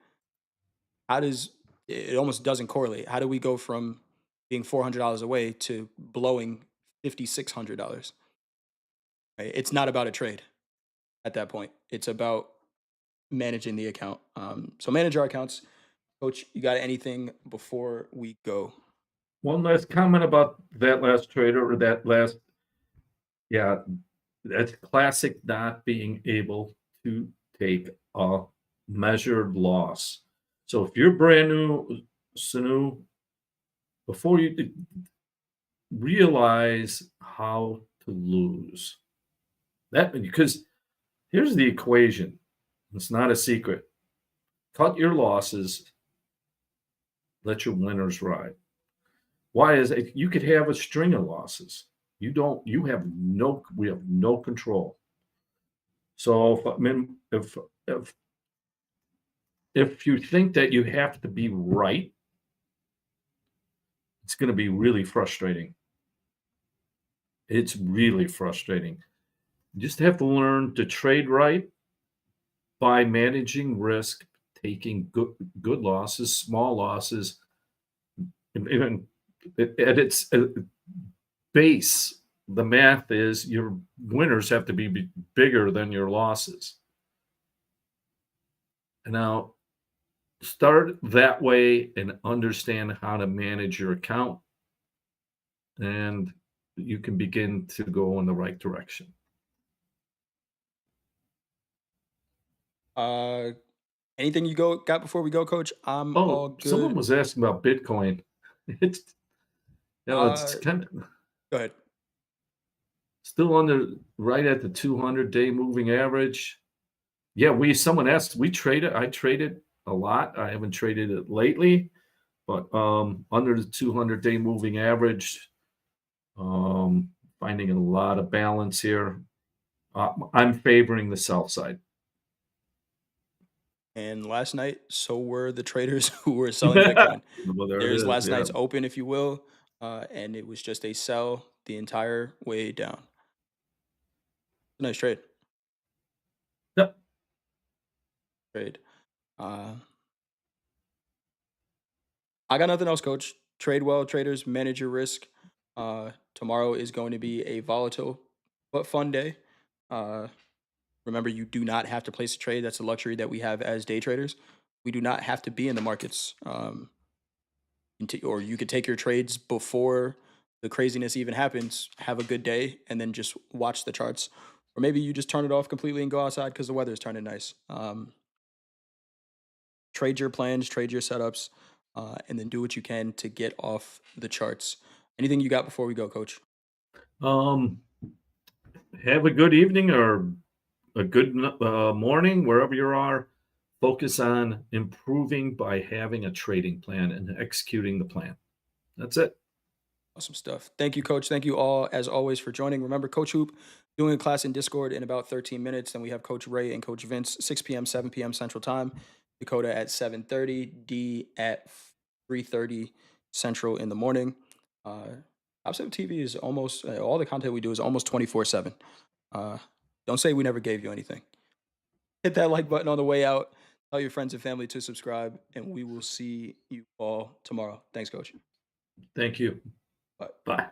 how does it almost doesn't correlate? How do we go from being $400 away to blowing $5,600? Right? It's not about a trade at that point. It's about managing the account. So manage our accounts, coach. You got anything before we go? One last comment about that last trader or that last, yeah, that's classic not being able to take a measured loss. So if you're brand new, Sanu, before you realize how to lose, that because here's the equation. It's not a secret. Cut your losses, let your winners ride. Why is it? You could have a string of losses. You have no, we have no control. So if you think that you have to be right, it's going to be really frustrating. It's really frustrating. You just have to learn to trade right by managing risk, taking good losses, small losses, and at its base, the math is your winners have to be bigger than your losses. And now start that way and understand how to manage your account, and you can begin to go in the right direction. Uh, Anything you got before we go, coach? I'm all Oh, someone good. was asking about Bitcoin. It's, it's Uh, kind of Go ahead. still under, right at the 200-day moving average. Yeah, someone asked, we traded, I traded a lot. I haven't traded it lately, but under the 200-day moving average, finding a lot of balance here. I'm favoring the sell side. And last night, so were the traders who were selling Bitcoin. Well, there it There's is. last Yeah. night's open, if you will, and it was just a sell the entire way down. Nice trade. Yep. Trade. Uh, I got nothing else, coach. Trade well, traders. Manage your risk. Tomorrow is going to be a volatile but fun day. Uh, Remember, you do not have to place a trade. That's a luxury that we have as day traders. We do not have to be in the markets. Or you could take your trades before the craziness even happens, have a good day, and then just watch the charts. Or maybe you just turn it off completely and go outside because the weather is turning nice. Trade your plans, trade your setups, and then do what you can to get off the charts. Anything you got before we go, Coach? Um, have a good evening or a good morning, wherever you are. Focus on improving by having a trading plan and executing the plan. That's it. Awesome stuff. Thank you, Coach. Thank you all, as always, for joining. Remember, Coach Hoop doing a class in Discord in about 13 minutes. Then we have Coach Ray and Coach Vince, 6 p.m., 7 p.m. Central Time. Dakota at 7:30. D at 3:30 Central in the morning. Topstep TV is almost all the content we do is almost 24/7. Don't say we never gave you anything. Hit that like button on the way out. Tell your friends and family to subscribe, and we will see you all tomorrow. Thanks, Coach. Thank you. Bye. Bye.